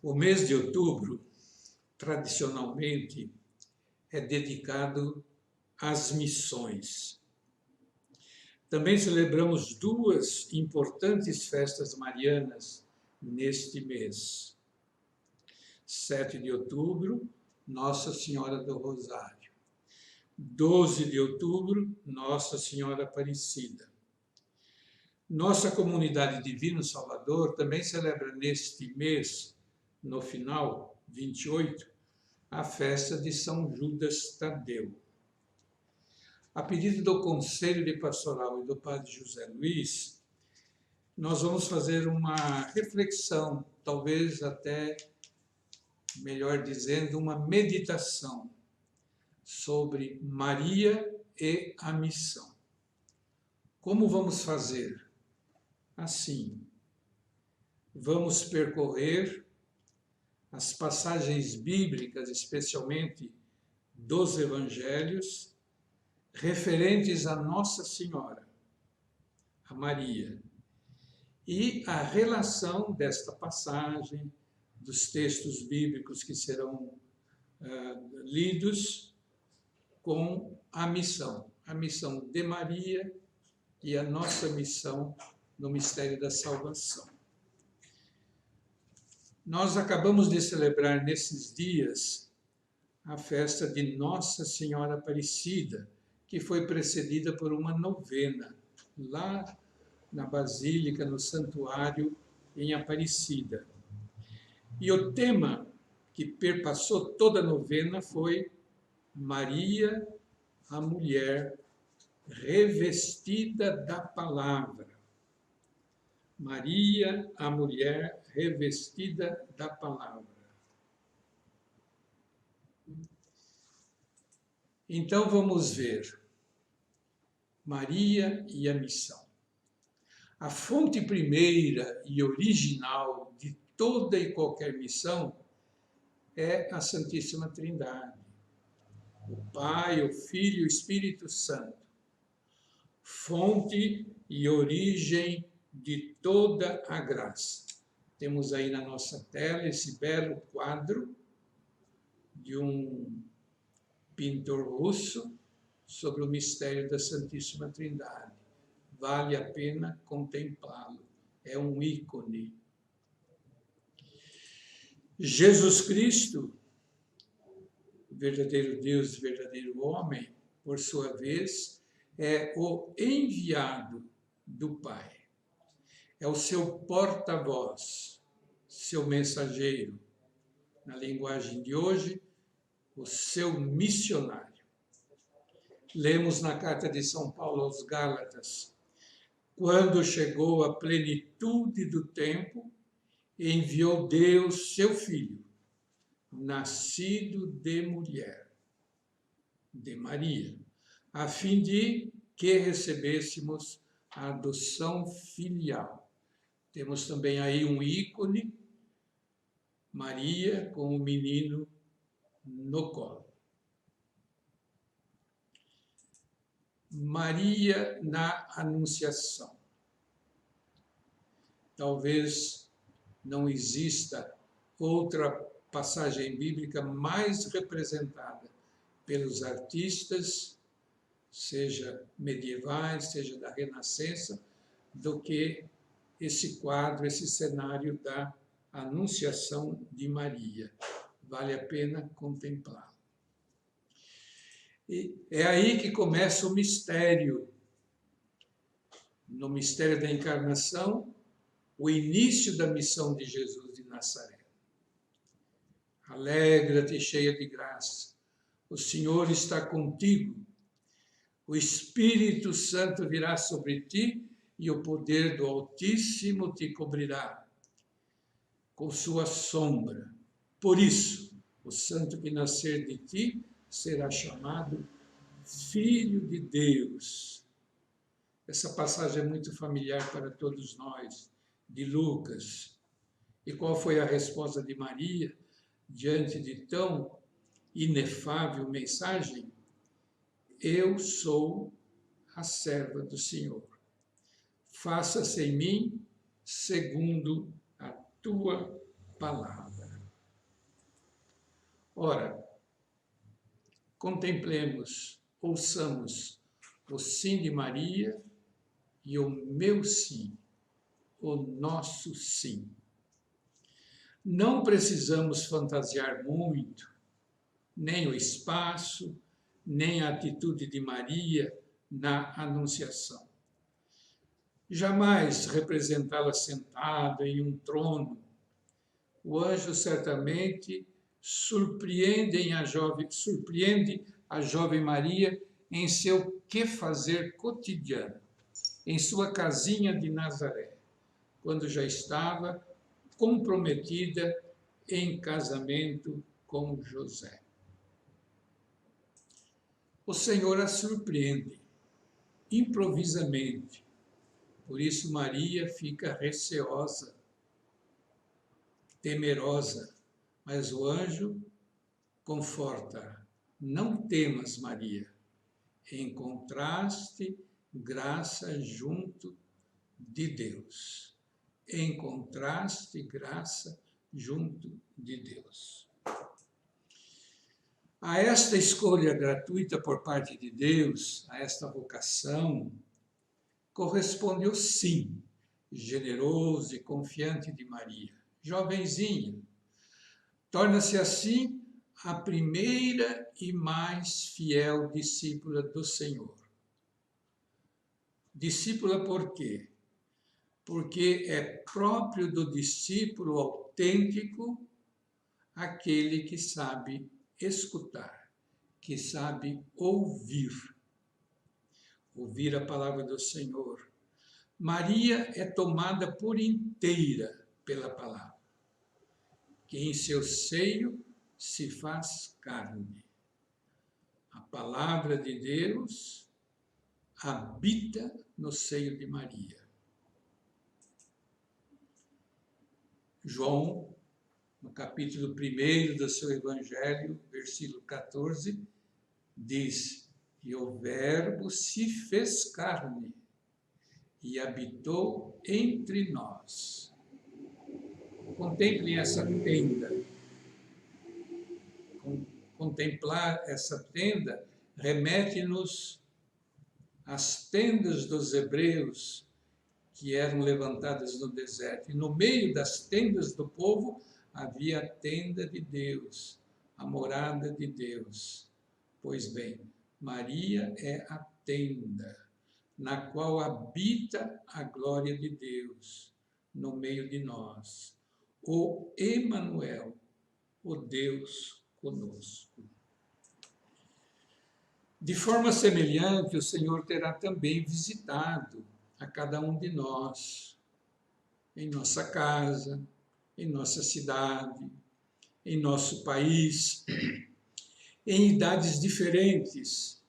O mês de outubro, tradicionalmente, é dedicado às missões. Também celebramos duas importantes festas marianas neste mês. 7 de outubro, Nossa Senhora do Rosário. 12 de outubro, Nossa Senhora Aparecida. Nossa comunidade Divino Salvador também celebra neste mês, no final, 28, a festa de São Judas Tadeu. A pedido do Conselho de Pastoral e do Padre José Luiz, nós vamos fazer uma reflexão, talvez até, melhor dizendo, uma meditação sobre Maria e a missão. Como vamos fazer? Assim, vamos percorrer as passagens bíblicas, especialmente dos evangelhos, referentes a Nossa Senhora, a Maria, e a relação desta passagem, dos textos bíblicos que serão lidos, com a missão de Maria e a nossa missão no mistério da salvação. Nós acabamos de celebrar nesses dias a festa de Nossa Senhora Aparecida, que foi precedida por uma novena, lá na Basílica, no Santuário, em Aparecida. E o tema que perpassou toda a novena foi Maria, a mulher revestida da palavra. Maria, a mulher revestida da palavra. Então vamos ver Maria e a missão. A fonte primeira e original de toda e qualquer missão é a Santíssima Trindade. O Pai, o Filho e o Espírito Santo. Fonte e origem de toda a graça. Temos aí na nossa tela esse belo quadro de um pintor russo sobre o mistério da Santíssima Trindade. Vale a pena contemplá-lo. É um ícone. Jesus Cristo, verdadeiro Deus e verdadeiro homem, por sua vez, é o enviado do Pai. É o seu porta-voz, seu mensageiro. Na linguagem de hoje, o seu missionário. Lemos na carta de São Paulo aos Gálatas: quando chegou a plenitude do tempo, enviou Deus seu Filho, nascido de mulher, de Maria, a fim de que recebêssemos a adoção filial. Temos também aí um ícone, Maria com o menino no colo. Maria na Anunciação. Talvez não exista outra passagem bíblica mais representada pelos artistas, seja medievais, seja da Renascença, do que esse quadro, esse cenário da Anunciação de Maria. Vale a pena contemplá-lo. E é aí que começa o mistério. No mistério da encarnação, o início da missão de Jesus de Nazaré. Alegra-te, cheia de graça, o Senhor está contigo. O Espírito Santo virá sobre ti e o poder do Altíssimo te cobrirá com sua sombra. Por isso, o santo que nascer de ti será chamado Filho de Deus. Essa passagem é muito familiar para todos nós, de Lucas. E qual foi a resposta de Maria diante de tão inefável mensagem? Eu sou a serva do Senhor. Faça-se em mim segundo a tua palavra. Ora, contemplemos, ouçamos o sim de Maria e o meu sim, o nosso sim. Não precisamos fantasiar muito, nem o espaço, nem a atitude de Maria na Anunciação. Jamais representá-la sentada em um trono. O anjo certamente surpreende a jovem Maria em seu quefazer cotidiano, em sua casinha de Nazaré, quando já estava comprometida em casamento com José. O Senhor a surpreende, improvisamente. Por isso Maria fica receosa, temerosa, mas o anjo conforta. Não temas, Maria. Encontraste graça junto de Deus. Encontraste graça junto de Deus. A esta escolha gratuita por parte de Deus, a esta vocação, corresponde o sim, generoso e confiante de Maria. Jovenzinha, torna-se assim a primeira e mais fiel discípula do Senhor. Discípula por quê? Porque é próprio do discípulo autêntico aquele que sabe escutar, que sabe ouvir a palavra do Senhor. Maria é tomada por inteira pela palavra, que em seu seio se faz carne. A palavra de Deus habita no seio de Maria. João, no capítulo 1 do seu Evangelho, versículo 14, diz: e o Verbo se fez carne e habitou entre nós. Contemplem essa tenda. Contemplar essa tenda remete-nos às tendas dos hebreus que eram levantadas no deserto. E no meio das tendas do povo havia a tenda de Deus, a morada de Deus. Pois bem, Maria é a tenda na qual habita a glória de Deus no meio de nós. O Emanuel, o Deus conosco. De forma semelhante, o Senhor terá também visitado a cada um de nós, em nossa casa, em nossa cidade, em nosso país, em idades diferentes,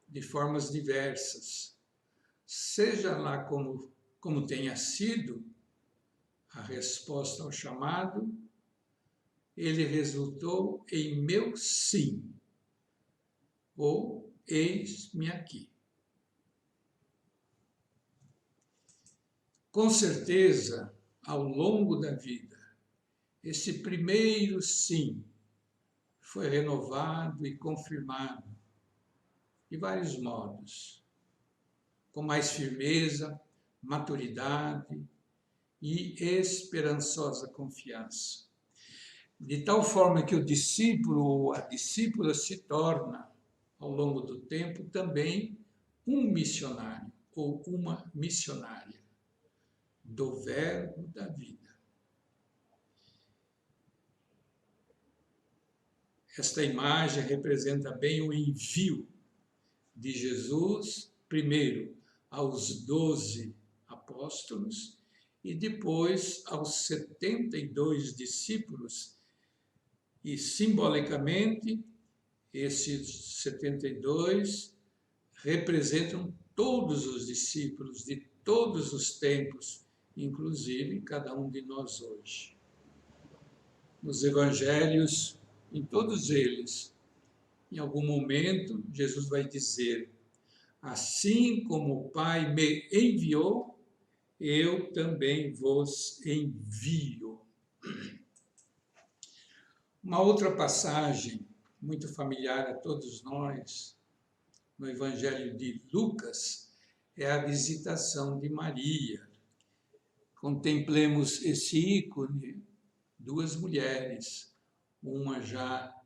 de formas diversas. Seja lá como tenha sido a resposta ao chamado, ele resultou em meu sim, ou eis-me aqui. Com certeza, ao longo da vida, esse primeiro sim foi renovado e confirmado de vários modos, com mais firmeza, maturidade e esperançosa confiança. De tal forma que o discípulo ou a discípula se torna, ao longo do tempo, também um missionário ou uma missionária do Verbo da vida. Esta imagem representa bem o envio de Jesus, primeiro aos 12 apóstolos e depois aos 72 discípulos. E simbolicamente, esses 72 representam todos os discípulos de todos os tempos, inclusive cada um de nós hoje. Nos evangelhos, em todos eles, em algum momento, Jesus vai dizer: assim como o Pai me enviou, eu também vos envio. Uma outra passagem muito familiar a todos nós, no Evangelho de Lucas, é a visitação de Maria. Contemplemos esse ícone, duas mulheres, uma já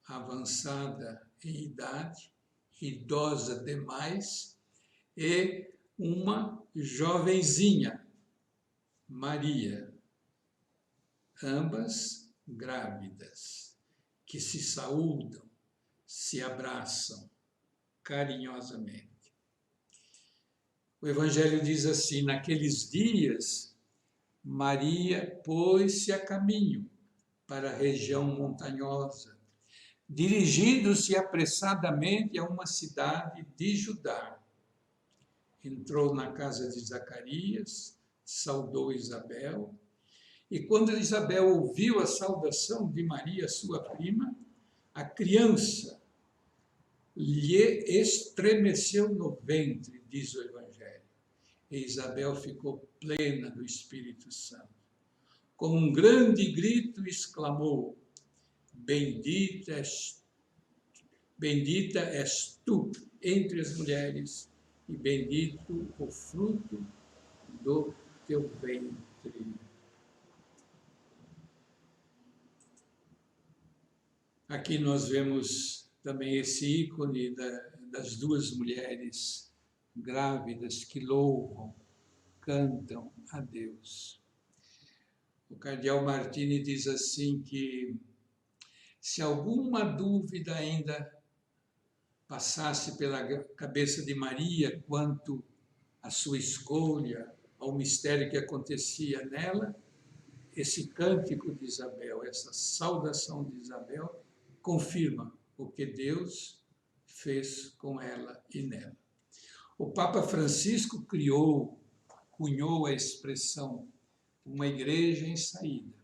avançada em idade, idosa demais, e uma jovenzinha, Maria, ambas grávidas, que se saúdam, se abraçam carinhosamente. O Evangelho diz assim: naqueles dias, Maria pôs-se a caminho para a região montanhosa, dirigindo-se apressadamente a uma cidade de Judá. Entrou na casa de Zacarias, saudou Isabel, e quando Isabel ouviu a saudação de Maria, sua prima, a criança lhe estremeceu no ventre, diz o Evangelho. E Isabel ficou plena do Espírito Santo. Com um grande grito exclamou: bendita és tu entre as mulheres, e bendito o fruto do teu ventre. Aqui nós vemos também esse ícone das duas mulheres grávidas que louvam, cantam a Deus. O cardeal Martini diz assim que se alguma dúvida ainda passasse pela cabeça de Maria quanto à sua escolha, ao mistério que acontecia nela, esse cântico de Isabel, essa saudação de Isabel, confirma o que Deus fez com ela e nela. O Papa Francisco cunhou a expressão uma igreja em saída,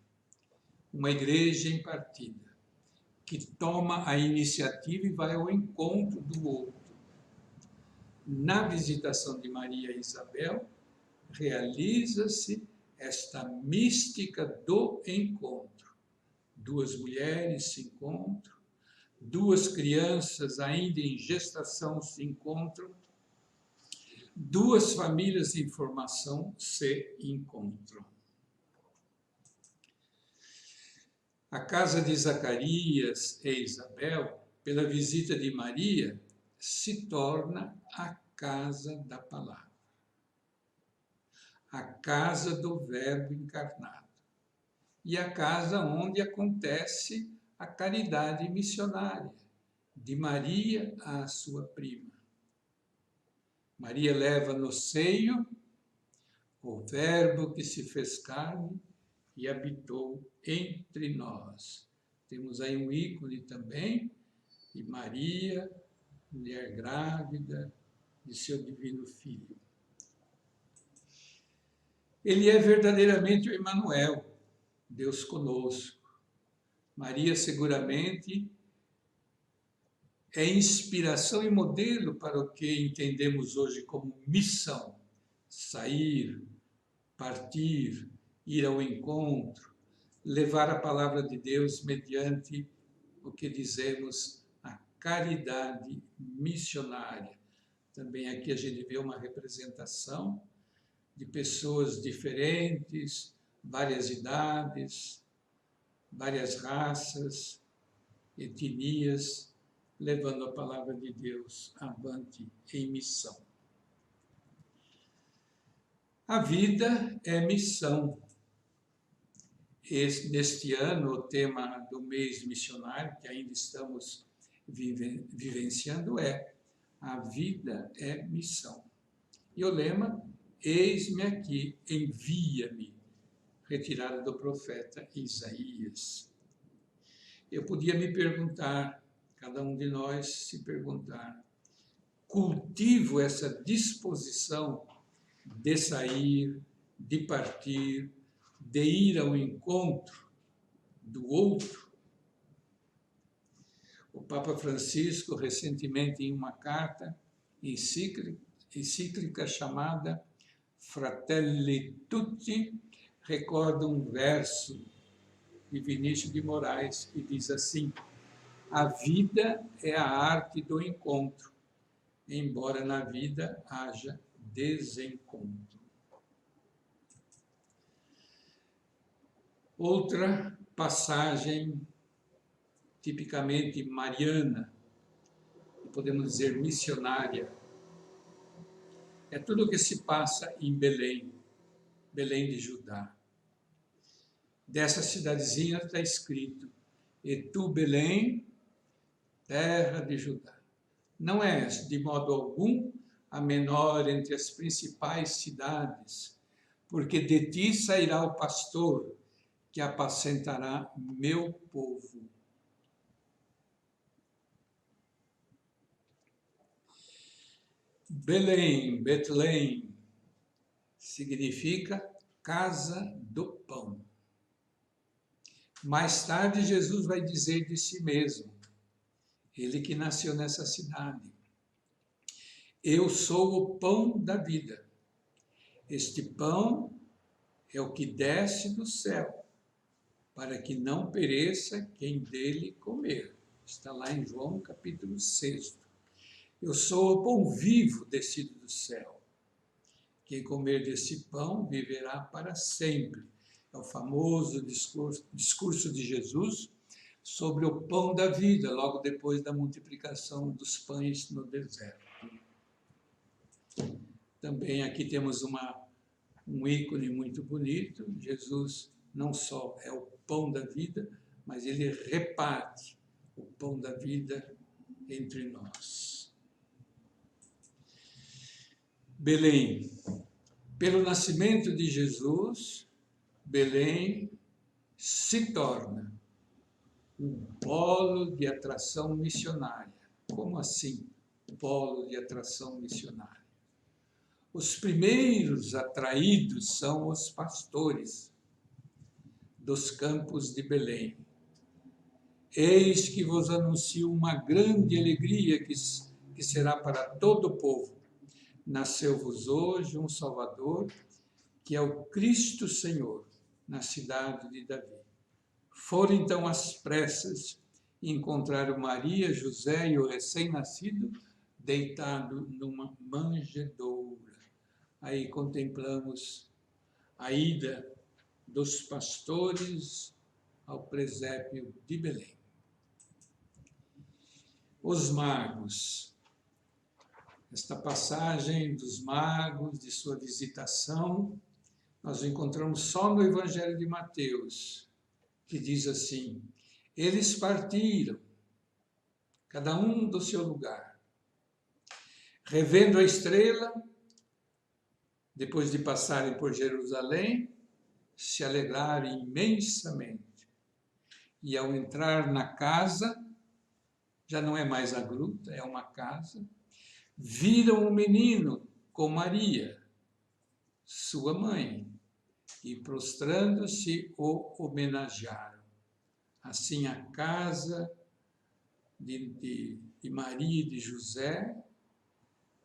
uma igreja em partida, que toma a iniciativa e vai ao encontro do outro. Na visitação de Maria e Isabel, realiza-se esta mística do encontro. Duas mulheres se encontram, duas crianças ainda em gestação se encontram, duas famílias em formação se encontram. A casa de Zacarias e Isabel, pela visita de Maria, se torna a casa da palavra, a casa do Verbo encarnado e a casa onde acontece a caridade missionária de Maria à sua prima. Maria leva no seio o Verbo que se fez carne e habitou entre nós. Temos aí um ícone também de Maria, mulher grávida, de seu divino Filho. Ele é verdadeiramente o Emmanuel, Deus conosco. Maria seguramente é inspiração e modelo para o que entendemos hoje como missão: sair, partir, ir ao encontro, levar a palavra de Deus mediante o que dizemos a caridade missionária. Também aqui a gente vê uma representação de pessoas diferentes, várias idades, várias raças, etnias, levando a palavra de Deus avante em missão. A vida é missão. Neste ano, o tema do mês missionário, que ainda estamos vivenciando, é: a vida é missão. E o lema: eis-me aqui, envia-me, retirado do profeta Isaías. Eu podia me perguntar, cada um de nós se perguntar: cultivo essa disposição de sair, de partir, de ir ao encontro do outro? O Papa Francisco, recentemente, em uma carta encíclica chamada Fratelli Tutti, recorda um verso de Vinícius de Moraes, que diz assim: a vida é a arte do encontro, embora na vida haja desencontro. Outra passagem tipicamente mariana, podemos dizer missionária, é tudo o que se passa em Belém, Belém de Judá. Dessa cidadezinha está escrito: e tu, Belém, terra de Judá. Não é, de modo algum, a menor entre as principais cidades, porque de ti sairá o pastor que apacentará meu povo. Belém, Betlém, significa casa do pão. Mais tarde, Jesus vai dizer de si mesmo, ele que nasceu nessa cidade: eu sou o pão da vida. Este pão é o que desce do céu, para que não pereça quem dele comer. Está lá em João capítulo 6. Eu sou o pão vivo descido do céu. Quem comer desse pão viverá para sempre. É o famoso discurso de Jesus sobre o pão da vida, logo depois da multiplicação dos pães no deserto. Também aqui temos um ícone muito bonito. Jesus não só é o pão da vida, mas ele reparte o pão da vida entre nós. Belém. Pelo nascimento de Jesus, Belém se torna um polo de atração missionária. Como assim, polo de atração missionária? Os primeiros atraídos são os pastores dos campos de Belém. Eis que vos anuncio uma grande alegria que será para todo o povo. Nasceu-vos hoje um Salvador, que é o Cristo Senhor, na cidade de Davi. Foram então às pressas e encontraram Maria, José e o recém-nascido deitado numa manjedoura. Aí contemplamos a ida dos pastores ao presépio de Belém. Os magos. Esta passagem dos magos, de sua visitação, nós encontramos só no Evangelho de Mateus, que diz assim: eles partiram, cada um do seu lugar, revendo a estrela, depois de passarem por Jerusalém, se alegraram imensamente. E ao entrar na casa, já não é mais a gruta, é uma casa, viram o menino com Maria, sua mãe, e prostrando-se o homenagearam. Assim a casa de Maria e de José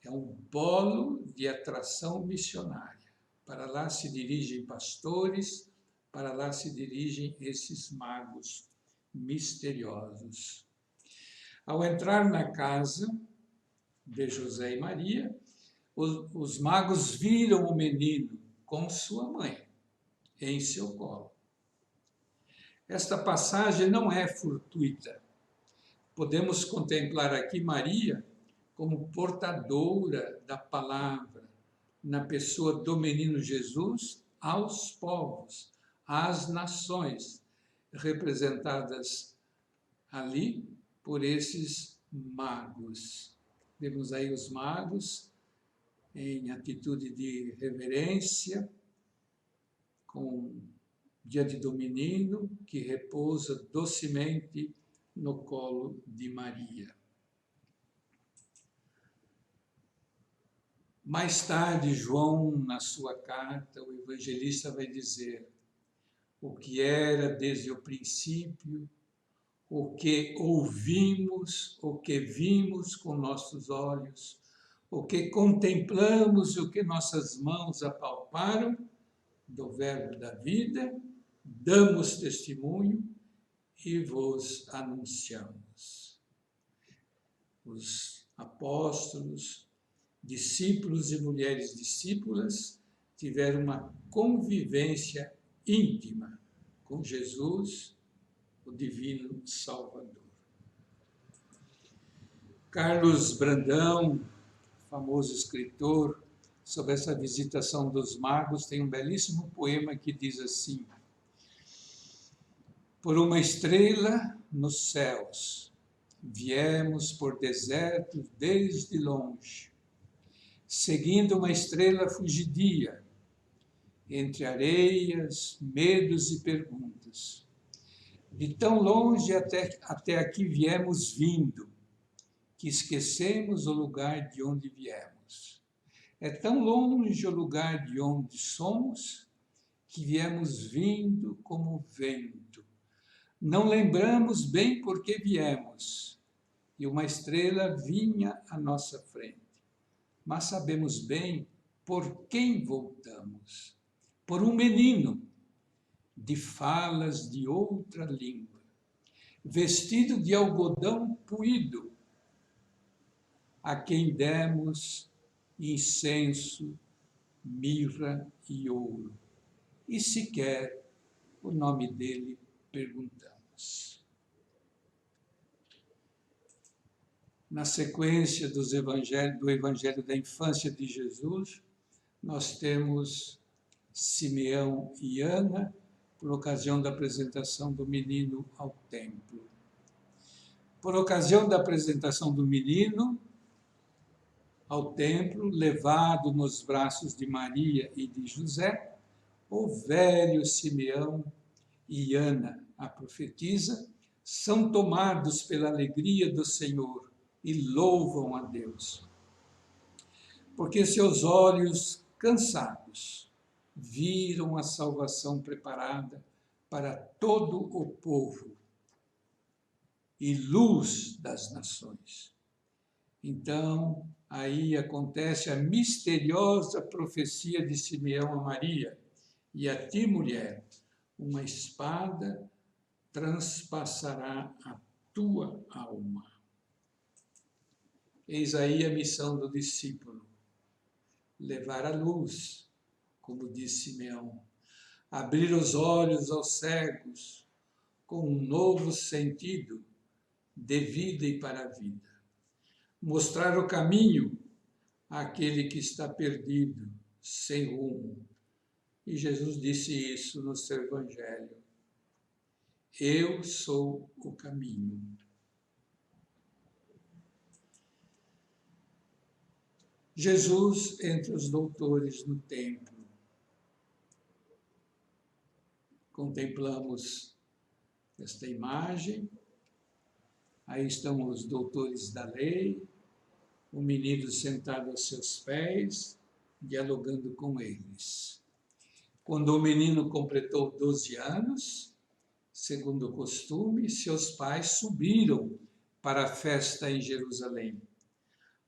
é um polo de atração missionária. Para lá se dirigem pastores, para lá se dirigem esses magos misteriosos. Ao entrar na casa de José e Maria, os magos viram o menino com sua mãe em seu colo. Esta passagem não é fortuita. Podemos contemplar aqui Maria como portadora da palavra, na pessoa do menino Jesus, aos povos, às nações, representadas ali por esses magos. Vemos aí os magos em atitude de reverência, diante do menino que repousa docemente no colo de Maria. Mais tarde, João, na sua carta, o evangelista vai dizer: o que era desde o princípio, o que ouvimos, o que vimos com nossos olhos, o que contemplamos e o que nossas mãos apalparam do verbo da vida, damos testemunho e vos anunciamos. Os apóstolos, discípulos e mulheres discípulas tiveram uma convivência íntima com Jesus, o Divino Salvador. Carlos Brandão, famoso escritor, sobre essa visitação dos magos, tem um belíssimo poema que diz assim: por uma estrela nos céus, viemos por desertos desde longe, seguindo uma estrela fugidia, entre areias, medos e perguntas. De tão longe até aqui viemos vindo, que esquecemos o lugar de onde viemos. É tão longe o lugar de onde somos, que viemos vindo como vento. Não lembramos bem por que viemos, e uma estrela vinha à nossa frente. Mas sabemos bem por quem voltamos. Por um menino, de falas de outra língua, vestido de algodão puído, a quem demos incenso, mirra e ouro, e sequer o nome dele perguntamos. Na sequência do Evangelho da Infância de Jesus, nós temos Simeão e Ana, por ocasião da apresentação do menino ao templo. Por ocasião da apresentação do menino ao templo, levado nos braços de Maria e de José, o velho Simeão e Ana, a profetisa, são tomados pela alegria do Senhor e louvam a Deus. Porque seus olhos cansados viram a salvação preparada para todo o povo e luz das nações. Então, aí acontece a misteriosa profecia de Simeão a Maria: e a ti, mulher, uma espada transpassará a tua alma. Eis aí a missão do discípulo: levar a luz, como diz Simeão, abrir os olhos aos cegos com um novo sentido de vida e para a vida, mostrar o caminho àquele que está perdido, sem rumo. E Jesus disse isso no seu Evangelho: eu sou o caminho. Jesus entre os doutores no templo. Contemplamos esta imagem. Aí estão os doutores da lei, o menino sentado aos seus pés, dialogando com eles. Quando o menino completou 12 anos, segundo o costume, seus pais subiram para a festa em Jerusalém.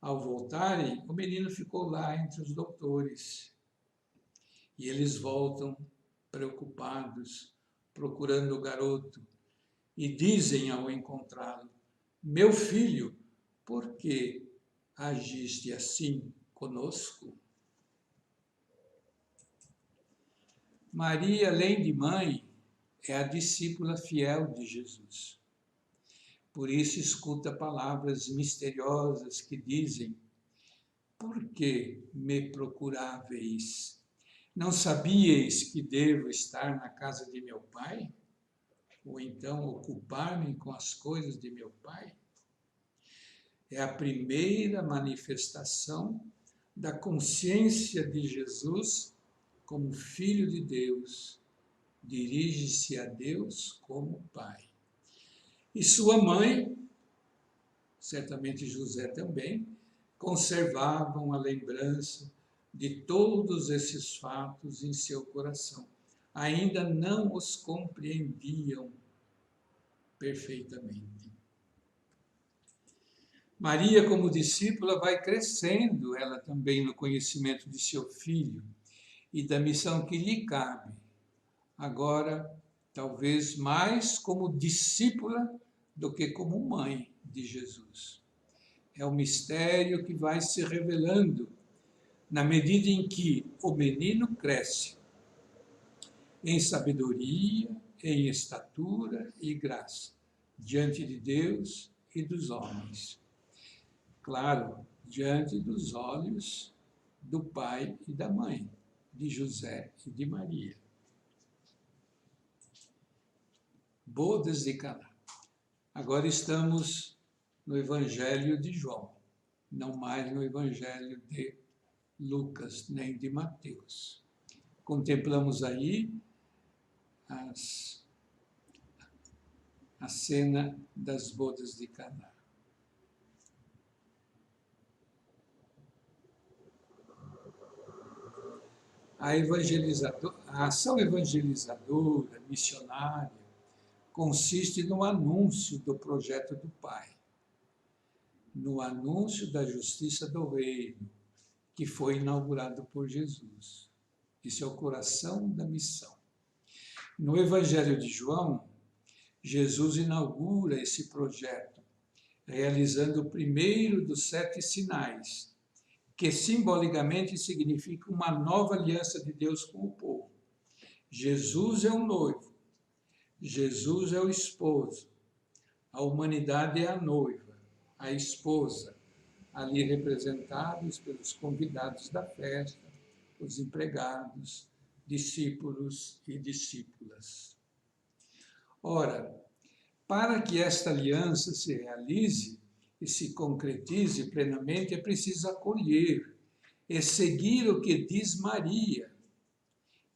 Ao voltarem, o menino ficou lá entre os doutores. E eles voltam preocupados, procurando o garoto, e dizem ao encontrá-lo: meu filho, por que agiste assim conosco? Maria, além de mãe, é a discípula fiel de Jesus. Por isso escuta palavras misteriosas que dizem: por que me procuráveis? Não sabíeis que devo estar na casa de meu pai? Ou então ocupar-me com as coisas de meu pai? É a primeira manifestação da consciência de Jesus como Filho de Deus. Dirige-se a Deus como Pai. E sua mãe, certamente José também, conservavam a lembrança de todos esses fatos em seu coração. Ainda não os compreendiam perfeitamente. Maria, como discípula, vai crescendo, ela também, no conhecimento de seu filho e da missão que lhe cabe. Agora, talvez mais como discípula do que como mãe de Jesus. É um mistério que vai se revelando na medida em que o menino cresce em sabedoria, em estatura e graça, diante de Deus e dos homens. Claro, diante dos olhos do pai e da mãe, de José e de Maria. Bodas de Caná. Agora estamos no Evangelho de João, não mais no Evangelho de Lucas, nem de Mateus. Contemplamos aí a cena das bodas de Caná. A ação evangelizadora, missionária, consiste no anúncio do projeto do Pai, no anúncio da justiça do reino, que foi inaugurado por Jesus. Isso é o coração da missão. No Evangelho de João, Jesus inaugura esse projeto, realizando o primeiro dos 7 sinais, que simbolicamente significa uma nova aliança de Deus com o povo. Jesus é o noivo, Jesus é o esposo, a humanidade é a noiva, a esposa, ali representados pelos convidados da festa, os empregados, discípulos e discípulas. Ora, para que esta aliança se realize e se concretize plenamente, é preciso acolher e seguir o que diz Maria,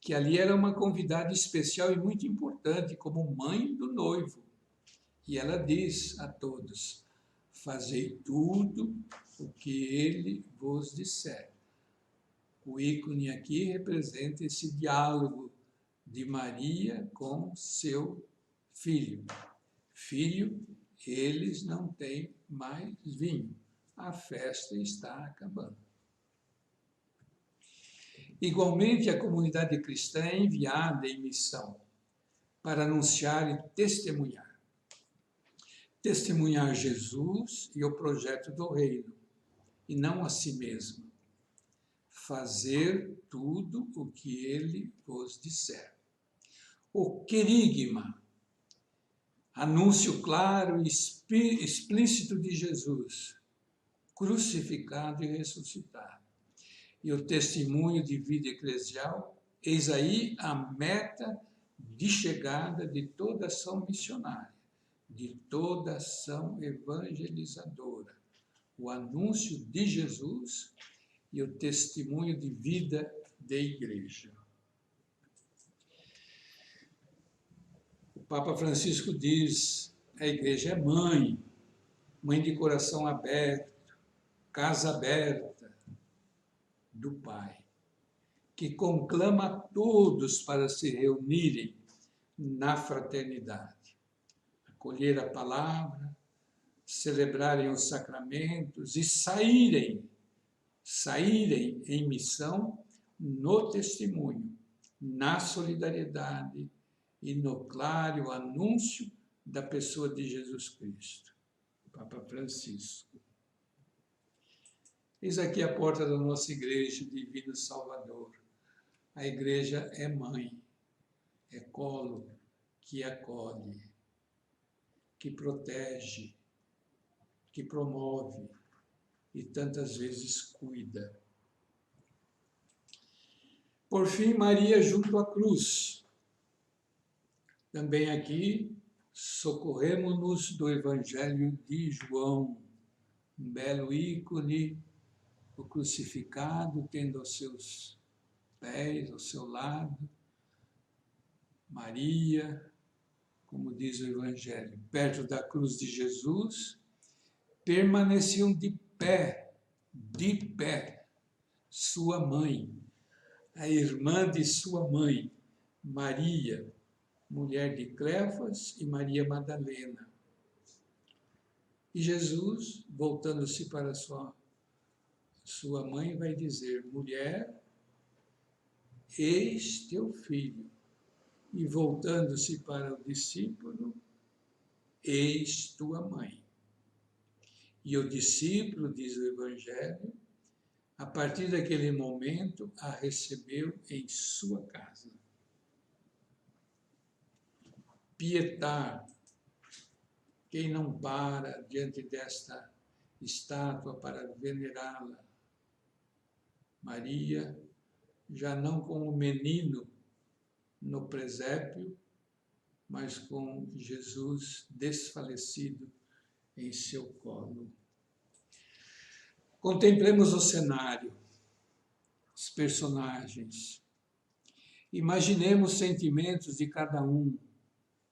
que ali era uma convidada especial e muito importante, como mãe do noivo. E ela diz a todos: fazei tudo o que ele vos disser. O ícone aqui representa esse diálogo de Maria com seu filho. Filho, eles não têm mais vinho. A festa está acabando. Igualmente, a comunidade cristã é enviada em missão para anunciar e testemunhar. Testemunhar Jesus e o projeto do reino, e não a si mesma. Fazer tudo o que ele vos disser. O querigma, anúncio claro e explícito de Jesus, crucificado e ressuscitado. E o testemunho de vida eclesial, eis aí a meta de chegada de toda ação missionária, de toda ação evangelizadora. O anúncio de Jesus e o testemunho de vida da igreja. O Papa Francisco diz: a igreja é mãe, mãe de coração aberto, casa aberta do Pai, que conclama a todos para se reunirem na fraternidade, acolher a palavra, celebrarem os sacramentos e saírem em missão no testemunho, na solidariedade e no claro anúncio da pessoa de Jesus Cristo. Papa Francisco. Eis aqui a porta da nossa igreja, Divino Salvador. A igreja é mãe, é colo que acolhe, que protege, que promove e tantas vezes cuida. Por fim, Maria junto à cruz. Também aqui, socorremos-nos do Evangelho de João, um belo ícone, o crucificado, tendo aos seus pés, ao seu lado, Maria, como diz o Evangelho, perto da cruz de Jesus, permaneciam de pé, sua mãe, a irmã de sua mãe, Maria, mulher de Cleofas e Maria Madalena. E Jesus, voltando-se para sua mãe, vai dizer: mulher, eis teu filho. e voltando-se para o discípulo, eis tua mãe. E o discípulo, diz o Evangelho, a partir daquele momento, a recebeu em sua casa. Pietà, quem não para diante desta estátua para venerá-la? Maria, já não como menino no presépio, mas com Jesus desfalecido em seu colo. Contemplemos o cenário, os personagens. Imaginemos os sentimentos de cada um,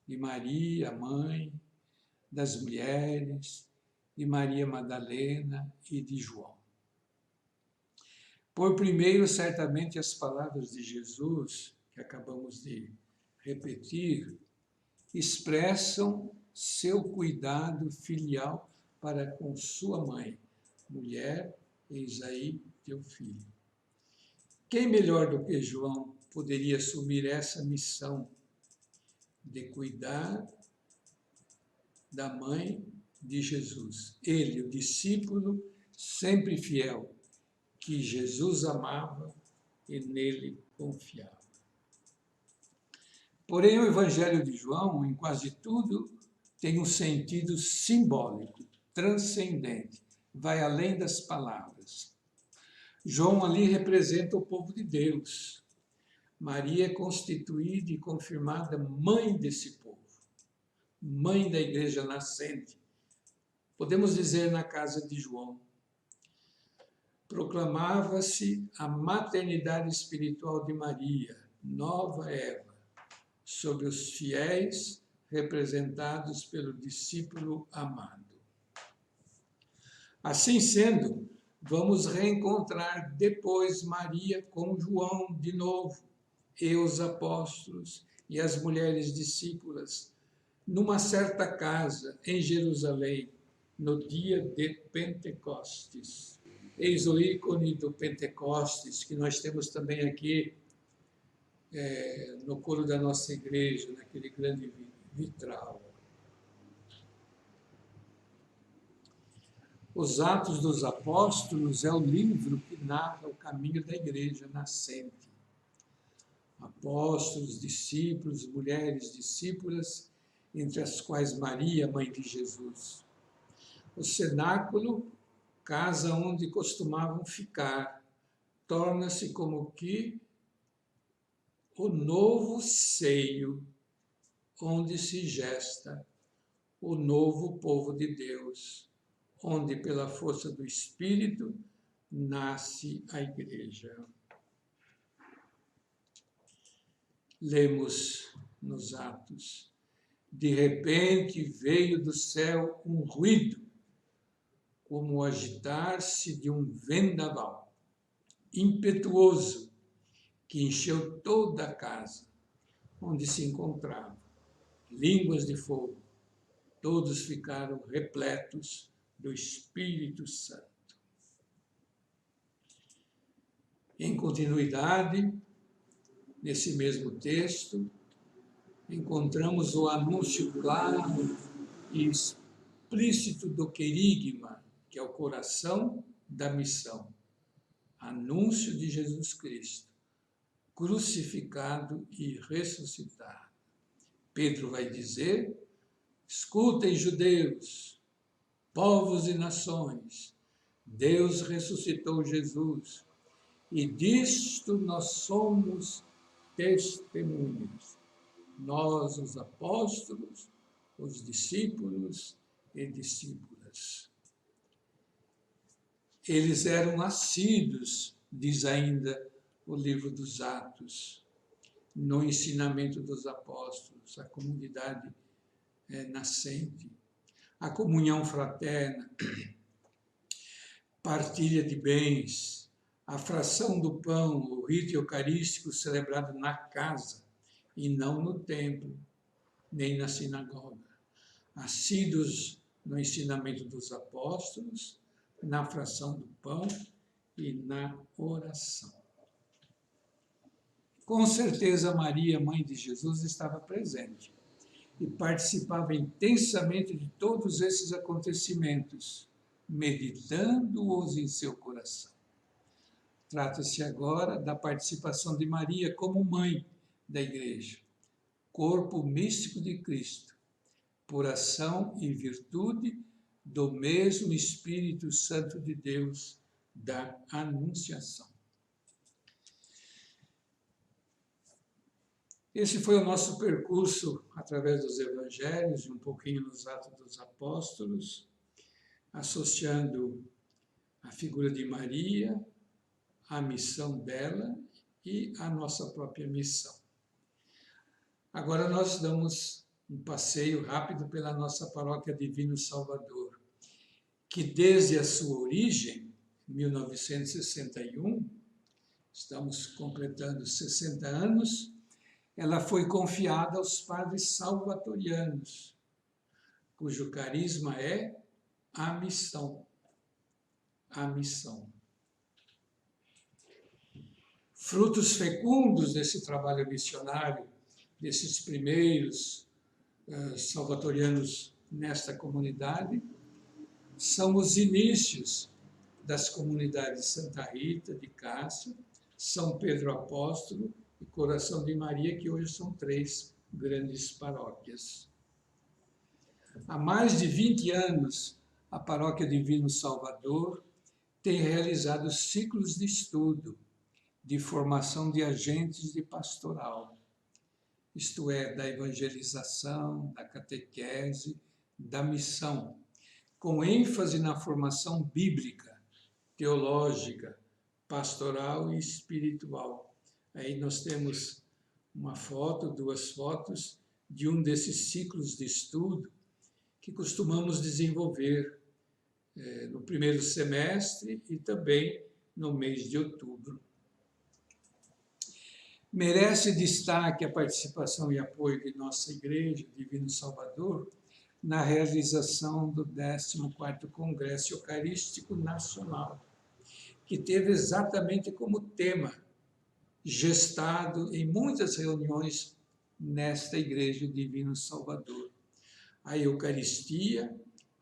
de Maria, mãe, das mulheres, de Maria Madalena e de João. Por primeiro, certamente, as palavras de Jesus, que acabamos de repetir, expressam seu cuidado filial para com sua mãe. Mulher, eis aí teu filho. Quem melhor do que João poderia assumir essa missão de cuidar da mãe de Jesus? Ele, o discípulo sempre fiel, que Jesus amava e nele confiava. Porém, o Evangelho de João, em quase tudo, tem um sentido simbólico, transcendente, vai além das palavras. João ali representa o povo de Deus. Maria é constituída e confirmada mãe desse povo, mãe da igreja nascente. Podemos dizer na casa de João. Proclamava-se a maternidade espiritual de Maria, nova Eva, sobre os fiéis representados pelo discípulo amado. Assim sendo, vamos reencontrar depois Maria com João de novo, e os apóstolos e as mulheres discípulas, numa certa casa em Jerusalém, no dia de Pentecostes. Eis o ícone do Pentecostes, que nós temos também aqui no coro da nossa igreja, naquele grande vitral. Os Atos dos Apóstolos é o livro que narra o caminho da igreja nascente. Apóstolos, discípulos, mulheres discípulas, entre as quais Maria, mãe de Jesus. O cenáculo, casa onde costumavam ficar, torna-se como que o novo seio onde se gesta o novo povo de Deus, onde pela força do Espírito nasce a igreja. Lemos nos Atos: de repente veio do céu um ruído, como o agitar-se de um vendaval impetuoso, que encheu toda a casa onde se encontravam. Línguas de fogo, todos ficaram repletos do Espírito Santo. Em continuidade, nesse mesmo texto, encontramos o anúncio claro e explícito do querigma, que é o coração da missão. Anúncio de Jesus Cristo, crucificado e ressuscitado. Pedro vai dizer: escutem, judeus, povos e nações, Deus ressuscitou Jesus, e disto nós somos testemunhas. Nós, os apóstolos, os discípulos e discípulas. Eles eram nascidos, diz ainda o livro dos Atos, no ensinamento dos apóstolos, a comunidade nascente, a comunhão fraterna, partilha de bens, a fração do pão, o rito eucarístico celebrado na casa e não no templo, nem na sinagoga. Assíduos no ensinamento dos apóstolos, na fração do pão e na oração. Com certeza Maria, mãe de Jesus, estava presente e participava intensamente de todos esses acontecimentos, meditando-os em seu coração. Trata-se agora da participação de Maria como mãe da Igreja, corpo místico de Cristo, por ação e virtude do mesmo Espírito Santo de Deus da Anunciação. Esse foi o nosso percurso através dos Evangelhos e um pouquinho nos Atos dos Apóstolos, associando a figura de Maria, a missão dela e a nossa própria missão. Agora nós damos um passeio rápido pela nossa paróquia Divino Salvador, que desde a sua origem, 1961, estamos completando 60 anos, ela foi confiada aos padres salvatorianos, cujo carisma é a missão. A missão. Frutos fecundos desse trabalho missionário, desses primeiros salvatorianos nesta comunidade, são os inícios das comunidades Santa Rita, de Cássia, São Pedro Apóstolo e Coração de Maria, que hoje são 3 grandes paróquias. Há mais de 20 anos, a Paróquia Divino Salvador tem realizado ciclos de estudo, de formação de agentes de pastoral, isto é, da evangelização, da catequese, da missão, com ênfase na formação bíblica, teológica, pastoral e espiritual. Aí nós temos uma foto, 2 fotos, de um desses ciclos de estudo que costumamos desenvolver no primeiro semestre e também no mês de outubro. Merece destaque a participação e apoio de nossa Igreja, Divino Salvador, na realização do 14º Congresso Eucarístico Nacional, que teve exatamente como tema, gestado em muitas reuniões nesta Igreja Divino Salvador, a Eucaristia,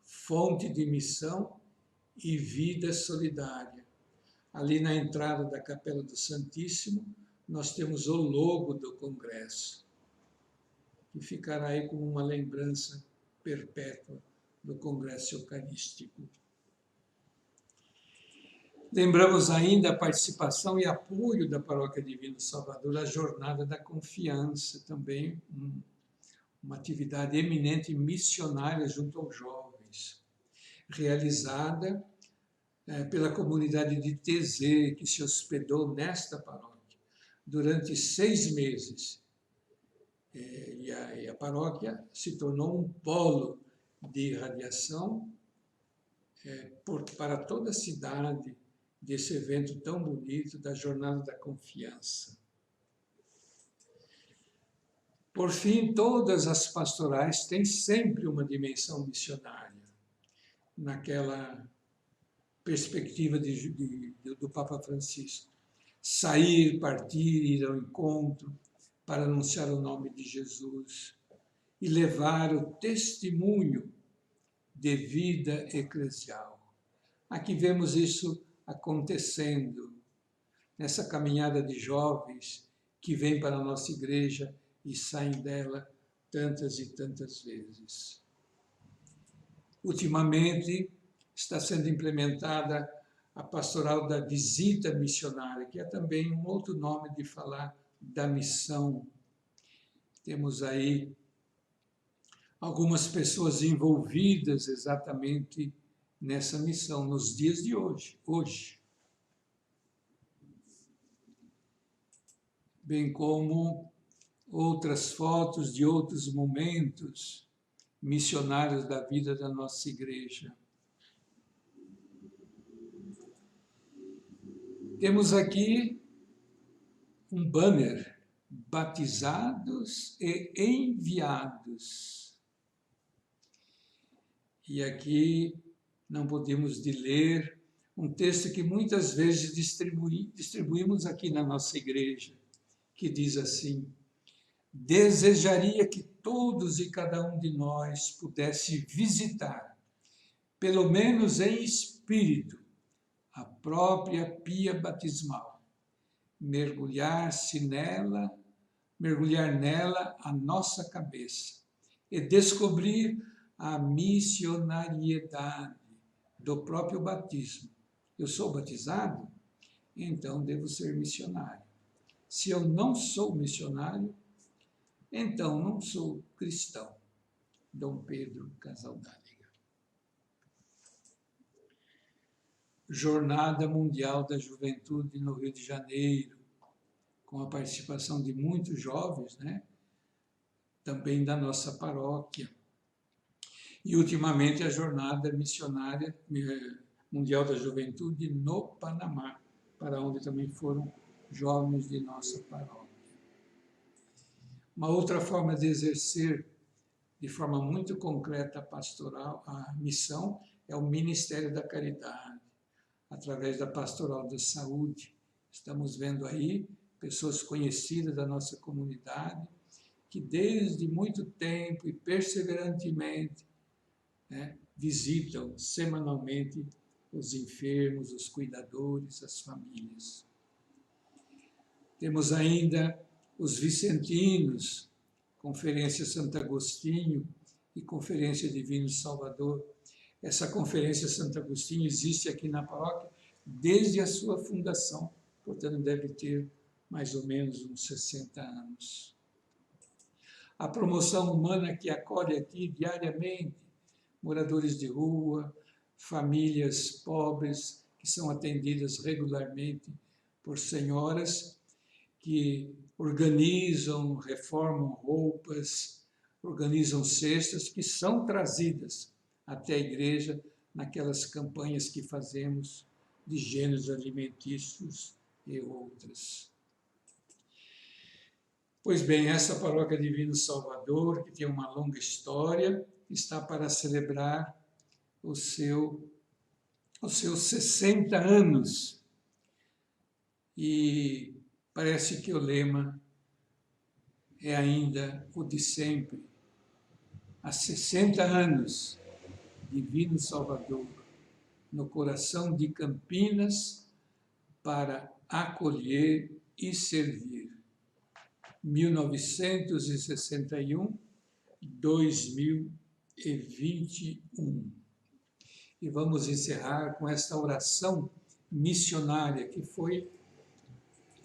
fonte de missão e vida solidária. Ali na entrada da Capela do Santíssimo, nós temos o logo do Congresso, que ficará aí como uma lembrança perpétua do Congresso Eucarístico. Lembramos ainda a participação e apoio da Paróquia Divino Salvador à Jornada da Confiança, também uma atividade eminente missionária junto aos jovens, realizada pela comunidade de Tezê, que se hospedou nesta paróquia durante 6 meses. E a paróquia se tornou um polo de irradiação para toda a cidade, desse evento tão bonito da Jornada da Confiança. Por fim, todas as pastorais têm sempre uma dimensão missionária, naquela perspectiva do Papa Francisco. Sair, partir, ir ao encontro, para anunciar o nome de Jesus e levar o testemunho de vida eclesial. Aqui vemos isso acontecendo, nessa caminhada de jovens que vêm para a nossa igreja e saem dela tantas e tantas vezes. Ultimamente, está sendo implementada a pastoral da visita missionária, que é também um outro nome de falar da missão. Temos aí algumas pessoas envolvidas exatamente nessa missão, nos dias de hoje. Bem como outras fotos de outros momentos missionários da vida da nossa igreja. Temos aqui um banner, batizados e enviados. E aqui não podemos de ler um texto que muitas vezes distribuímos aqui na nossa igreja, que diz assim: desejaria que todos e cada um de nós pudesse visitar, pelo menos em espírito, a própria pia batismal, mergulhar nela a nossa cabeça e descobrir a missionariedade do próprio batismo. Eu sou batizado, então devo ser missionário. Se eu não sou missionário, então não sou cristão. Dom Pedro Casaldáliga. Jornada Mundial da Juventude no Rio de Janeiro, com a participação de muitos jovens, né? Também da nossa paróquia. E, ultimamente, a Jornada Missionária Mundial da Juventude no Panamá, para onde também foram jovens de nossa paróquia. Uma outra forma de exercer de forma muito concreta a pastoral, a missão, é o Ministério da Caridade, através da Pastoral da Saúde. Estamos vendo aí pessoas conhecidas da nossa comunidade, que desde muito tempo e perseverantemente, né, visitam semanalmente os enfermos, os cuidadores, as famílias. Temos ainda os vicentinos, Conferência Santo Agostinho e Conferência Divino Salvador. Essa Conferência Santo Agostinho existe aqui na paróquia desde a sua fundação, portanto deve ter mais ou menos uns 60 anos. A promoção humana que acolhe aqui diariamente moradores de rua, famílias pobres que são atendidas regularmente por senhoras que organizam, reformam roupas, organizam cestas que são trazidas até a igreja naquelas campanhas que fazemos de gêneros alimentícios e outras. Pois bem, essa Paróquia Divino Salvador, que tem uma longa história, está para celebrar os seus 60 anos. E parece que o lema é ainda o de sempre. Há 60 anos, Divino Salvador, no coração de Campinas, para acolher e servir. 1961-2021. E vamos encerrar com esta oração missionária, que foi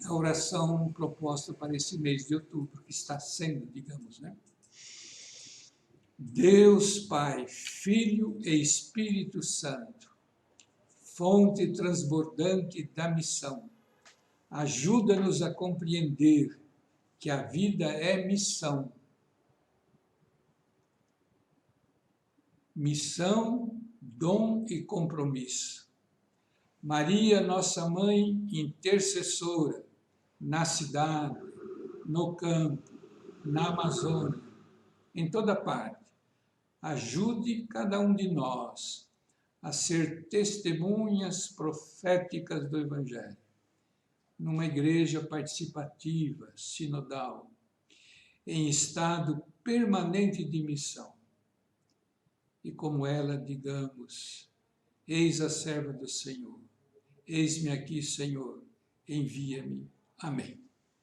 a oração proposta para esse mês de outubro, que está sendo, digamos, né? Deus Pai, Filho e Espírito Santo, fonte transbordante da missão, ajuda-nos a compreender que a vida é missão. Missão, dom e compromisso. Maria, nossa mãe intercessora, na cidade, no campo, na Amazônia, em toda parte, ajude cada um de nós a ser testemunhas proféticas do Evangelho, numa igreja participativa, sinodal, em estado permanente de missão. E como ela, digamos, eis a serva do Senhor, eis-me aqui, Senhor, envia-me. Amém.